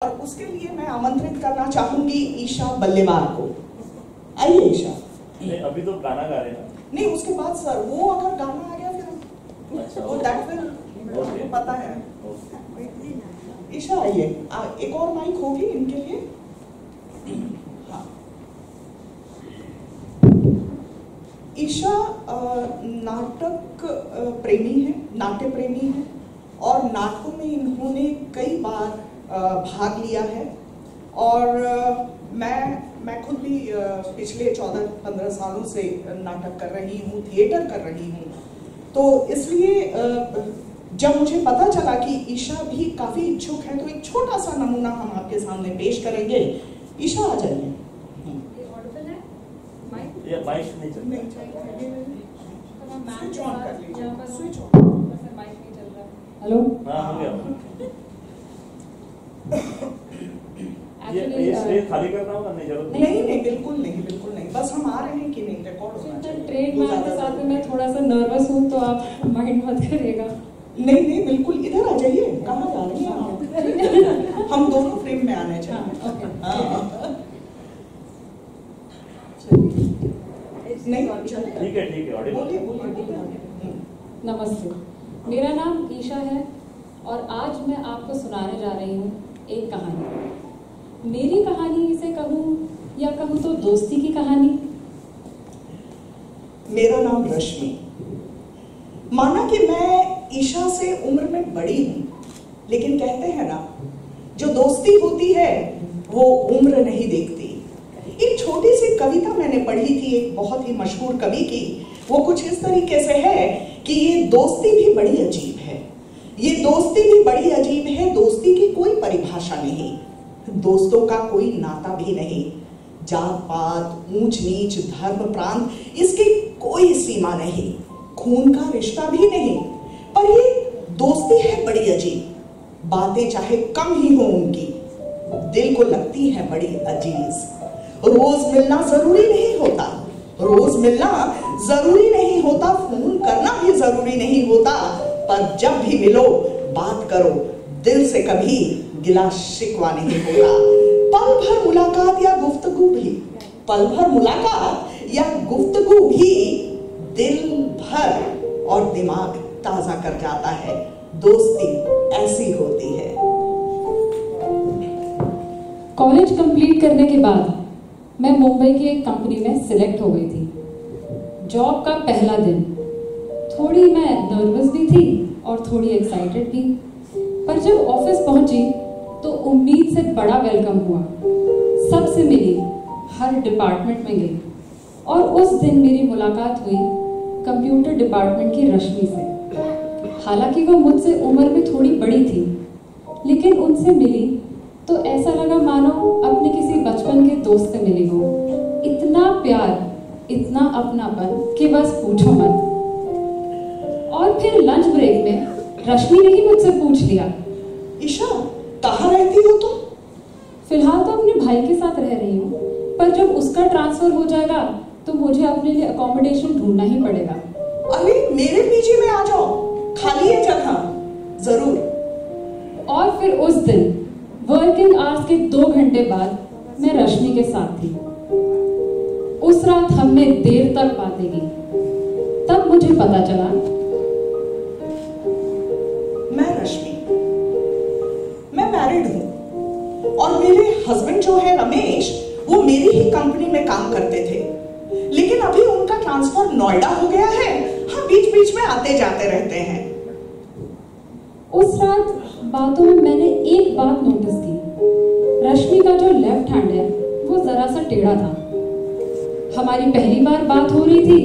और उसके लिए मैं आमंत्रित करना चाहूंगी ईशा बल्लेवार को। आइए ईशा। नहीं, अभी तो गाना गा रहे हैं ना। नहीं, उसके बाद सर वो अगर गाना आ गया फिर अच्छा, वो दैट विल पता है। ईशा आइए, एक और माइक होगी इनके लिए। हाँ, ईशा नाटक प्रेमी है, नाट्य प्रेमी है और नाटकों में इन्होंने कई बार भाग लिया है। और मैं खुद भी पिछले 14-15 सालों से नाटक कर रही हूँ, थिएटर कर रही हूँ। तो इसलिए जब मुझे पता चला कि ईशा भी काफ़ी इच्छुक है, तो एक छोटा सा नमूना हम आपके सामने पेश करेंगे। ईशा आ जाइए। ये माइक नहीं चल रहा। स्विच ऑन कर लीजिए, स्विच ऑन। हेलो। हाँ, हो गया। ये खाली करना होगा, नहीं जरूरत नहीं, बिल्कुल नहीं, बस हम आ रहे हैं कि नहीं रिकॉर्ड होना चाहिए। ट्रेडमार्क के साथ में मैं थोड़ा सा नर्वस हूँ, तो आप माइंड मत करिएगा। नहीं, बिल्कुल इधर आ जाइए। कहाँ जा रही हैं आप? हम दोनों फ्रेम में आने चाहिए। नहीं, ठीक है। बोलिए। नमस्ते, मेरा नाम ईशा है और आज मैं आपको सुनाने जा रही हूँ एक कहानी। मेरी कहानी इसे कहूँ या कहूँ तो दोस्ती की कहानी। मेरा नाम रश्मि। माना कि मैं ईशा से उम्र में बड़ी हूँ, लेकिन कहते हैं ना, जो दोस्ती होती है वो उम्र नहीं देखती। एक छोटी सी कविता मैंने पढ़ी थी एक बहुत ही मशहूर कवि की। वो कुछ इस तरीके से है कि ये दोस्ती भी बड़ी अजीब है, ये दोस्ती भी बड़ी अजीब है। दोस्ती की कोई परिभाषा नहीं, दोस्तों का कोई नाता भी नहीं। जात पात, ऊंच नीच, धर्म प्रांत, इसकी कोई सीमा नहीं। खून का रिश्ता भी नहीं, पर ये दोस्ती है बड़ी अजीब। बातें चाहे कम ही हो उनकी, दिल को लगती है बड़ी अजीज। रोज मिलना जरूरी नहीं होता, फोन करना भी जरूरी नहीं होता, पर जब भी मिलो बात करो, दिल से कभी गिला शिकवा नहीं होगा। पल भर मुलाकात या गुफ्तगू भी दिल भर और दिमाग ताजा कर जाता है। दोस्ती ऐसी होती है। कॉलेज कंप्लीट करने के बाद मैं मुंबई की एक कंपनी में सिलेक्ट हो गई थी। जॉब का पहला दिन, थोड़ी मैं नर्वस भी थी और थोड़ी एक्साइटेड भी। पर जब ऑफिस पहुंची तो उम्मीद से बड़ा वेलकम हुआ। सबसे मिली, हर डिपार्टमेंट में गई और उस दिन मेरी मुलाकात हुई कंप्यूटर डिपार्टमेंट की रश्मि से। हालांकि वो मुझसे उम्र में थोड़ी बड़ी थी, लेकिन उनसे मिली तो ऐसा लगा मानो अपने किसी बचपन के दोस्त से मिली हो। इतना प्यार, इतना अपनापन कि बस पूछो मत। और फिर लंच ब्रेक में रश्मि ने ही मुझसे पूछ लिया, ईशा कहाँ रहती हो तुम? फिलहाल तो अपने भाई के साथ रह रही हूँ, पर जब उसका ट्रांसफर हो जाएगा तो मुझे अपने लिए अकोमोडेशन ढूंढना ही पड़ेगा। अरे मेरे पीछे में आ जाओ, खाली है जगह, जरूर। और फिर उस दिन वर्किंग आवर्स के 2 घंटे बाद मैं रश्मि के साथ थी। उस रात हमने देर तक बातें की। तब मुझे पता चला, मैं रश्मि, मैं मैरिड हूँ और मेरे हस्बैंड जो है रमेश, वो मेरी ही कंपनी में काम करते थे, लेकिन अभी उनका ट्रांसफर नोएडा हो गया है। हाँ, बीच बीच में आते जाते रहते हैं। उस रात बातों में मैंने एक बात नोटिस की। रश्मि का जो लेफ्ट हैंड है वो जरा सा टेढ़ा था। हमारी पहली बार बात हो रही थी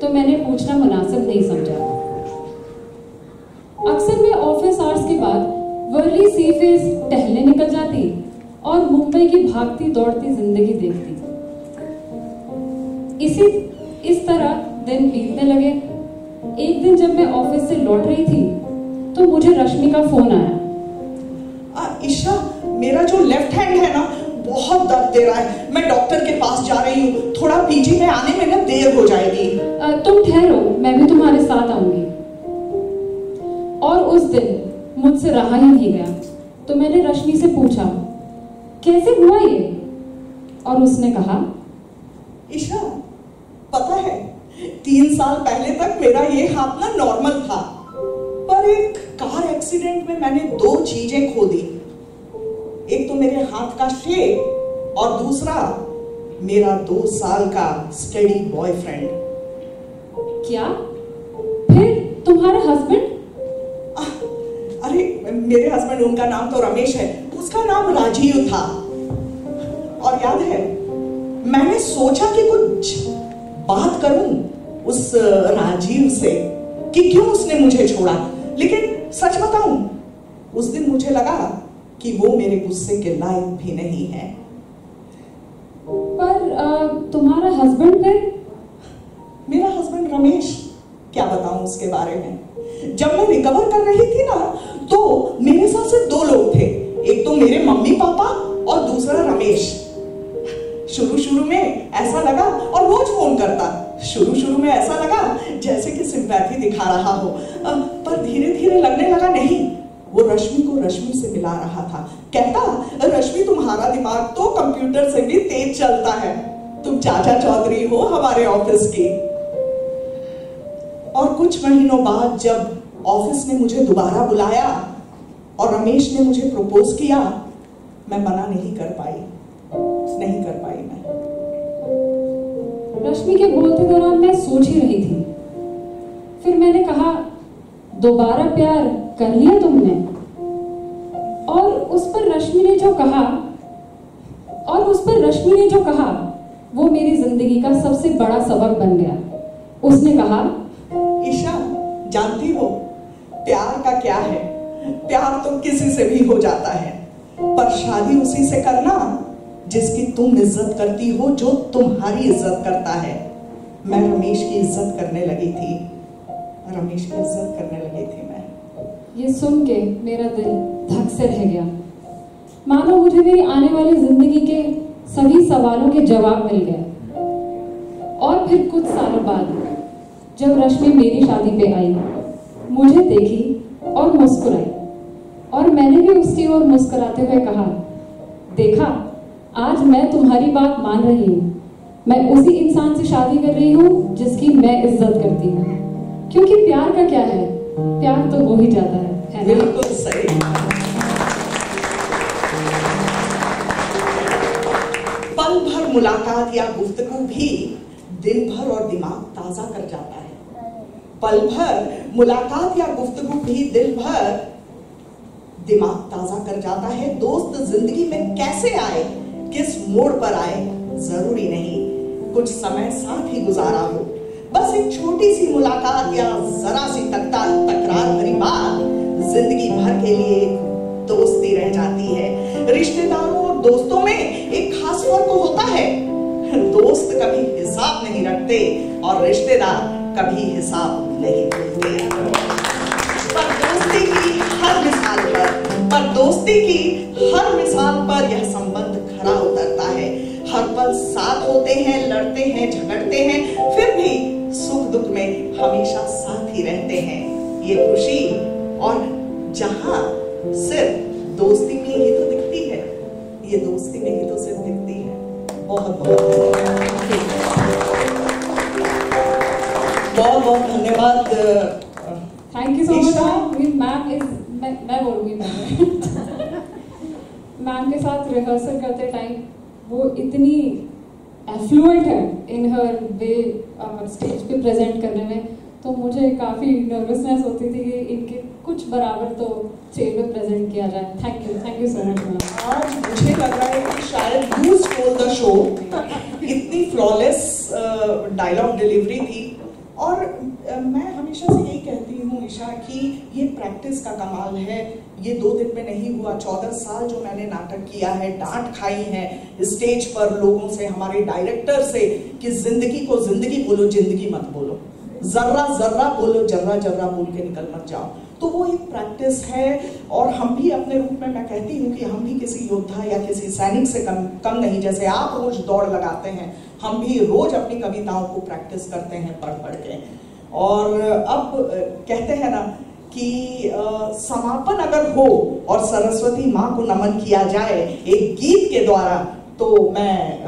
तो मैंने पूछना मुनासिब नहीं समझा। अक्सर मैं ऑफिस आवर्स के बाद वर्ली सी फेस टहलने निकल जाती और मुंबई की भागती दौड़ती जिंदगी देखती। इस तरह दिन बीतने लगे। एक दिन जब मैं ऑफिस से लौट रही थी तो मुझे रश्मि का फोन आया। ईशा, मेरा जो लेफ्ट हैंड है ना, बहुत दर्द दे रहा है। मैं डॉक्टर के पास जा रही हूँ, थोड़ा पीजी में आने में ना देर हो जाएगी। तुम ठहरो, मैं भी तुम्हारे साथ आऊंगी। और उस दिन मुझसे रहा ही नहीं गया, तो मैंने रश्मि से पूछा, कैसे हुआ ये? और उसने कहा, ईशा, पता है 3 साल पहले तक मेरा ये हाथ ना नॉर्मल था, पर एक कार एक्सीडेंट में मैंने 2 चीजें खो दी। एक तो मेरे हाथ का शेप और दूसरा मेरा 2 साल का स्टडी बॉयफ्रेंड। क्या? फिर तुम्हारे हस्बैंड? अरे मेरे हस्बैंड, उनका नाम तो रमेश है, उसका नाम राजीव था। और याद है, मैंने सोचा कि कुछ बात करूं उस राजीव से कि क्यों उसने मुझे छोड़ा, लेकिन सच बताऊं, उस दिन मुझे लगा कि वो मेरे गुस्से के लायक भी नहीं है। पर तुम्हारा हस्बैंड फिर? मेरा हस्बैंड रमेश, क्या बताऊं उसके बारे में। जब मैं रिकवर कर रही थी ना, तो मेरे साथ सिर्फ 2 लोग थे, एक तो मेरे मम्मी पापा और दूसरा रमेश। शुरू में ऐसा लगा, और रोज फोन करता, शुरू में ऐसा लगा जैसे कि सिंपैथी दिखा रहा हो, पर धीरे धीरे लगने लगा नहीं, वो रश्मि को रश्मि से मिला रहा था। कहता, रश्मि तुम्हारा दिमाग तो कंप्यूटर से भी तेज चलता है, तुम चाचा चौधरी हो हमारे ऑफिस की। और कुछ महीनों बाद जब ऑफिस ने मुझे दोबारा बुलाया और रमेश ने मुझे प्रपोज किया, मैं मना नहीं कर पाई मैं। रश्मि के बोलते दौरान मैं सोच ही रही थी। फिर मैंने कहा, दोबारा प्यार कर लिया तुमने? और उस पर रश्मि ने जो कहा वो मेरी जिंदगी का सबसे बड़ा सबक बन गया। उसने कहा, ईशा, जानती हो प्यार का क्या है? प्यार तो किसी से भी हो जाता है, पर शादी उसी से करना जिसकी तुम इज्जत करती हो, जो तुम्हारी इज्जत करता है। मैं रमेश की इज्जत करने लगी थी मैं। ये सुन के मेरा दिल धक से रह गया, मानो मुझे मेरी आने वाली जिंदगी के सभी सवालों के जवाब मिल गए। और फिर कुछ सालों बाद जब रश्मि मेरी शादी पे आई, मुझे देखी और मुस्कुराई, और मैंने भी उसकी ओर मुस्कुराते हुए कहा, देखा, आज मैं तुम्हारी बात मान रही हूँ। मैं उसी इंसान से शादी कर रही हूँ जिसकी मैं इज्जत करती हूँ, क्योंकि प्यार का क्या है, प्यार तो हो ही जाता है ना? बिल्कुल सही। पल भर मुलाकात या गुफ्तगू भी दिन भर और दिमाग ताजा कर जाता है। पल भर मुलाकात या गुफ्तगू भी दिल भर दिमाग ताजा कर जाता है। दोस्त जिंदगी में कैसे आए, किस मोड़ पर आए, जरूरी नहीं कुछ समय साथ ही गुजारा हो, बस एक छोटी सी मुलाकात या जरा सी तकरार भरी बात जिंदगी भर के लिए दोस्ती रह जाती है। रिश्तेदारों और दोस्तों में एक खास फर्क होता है। दोस्त कभी हिसाब नहीं रखते और रिश्तेदार कभी हिसाब नहीं भूलते। पर दोस्ती की हर मिसाल पर यह संबंध खरा उतरता है। हर पल साथ होते हैं, लड़ते हैं, झगड़ते हैं, फिर भी सुख दुख में हमेशा साथ ही रहते हैं। ये खुशी और जहां सिर्फ दोस्ती में ही तो दिखती है, ये दोस्ती में ही तो सिर्फ दिखती है। बहुत बहुत धन्यवाद। Thank you so much ma'am. मैं बोलूँगी मैम के साथ रिहर्सल करते टाइम वो इतनी एफ्लुएंट है इन हर वे स्टेज पे प्रेजेंट करने में, तो मुझे काफ़ी नर्वसनेस होती थी कि इनके कुछ बराबर तो स्टेज पे प्रेजेंट किया जाए। Thank you so much ma'am. आज मुझे लग रहा है कि शायद यू स्टोल द शो। इतनी फ्लॉलेस डायलॉग डिलीवरी थी। और मैं हमेशा से यही कहती हूँ ईशा कि ये प्रैक्टिस का कमाल है। ये 2 दिन में नहीं हुआ। 14 साल जो मैंने नाटक किया है, डांट खाई है स्टेज पर लोगों से, हमारे डायरेक्टर से कि जिंदगी को जिंदगी बोलो, जिंदगी मत बोलो, जर्रा जर्रा बोलो, जर्रा जर्रा बोल के निकल मत जाओ। तो वो एक प्रैक्टिस है। और हम भी अपने रूप में, मैं कहती हूँ कि हम भी किसी योद्धा या किसी सैनिक से कम नहीं। जैसे आप रोज दौड़ लगाते हैं, हम भी रोज अपनी कविताओं को प्रैक्टिस करते हैं पढ़ के। और अब कहते हैं ना कि समापन अगर हो और सरस्वती माँ को नमन किया जाए एक गीत के द्वारा, तो मैं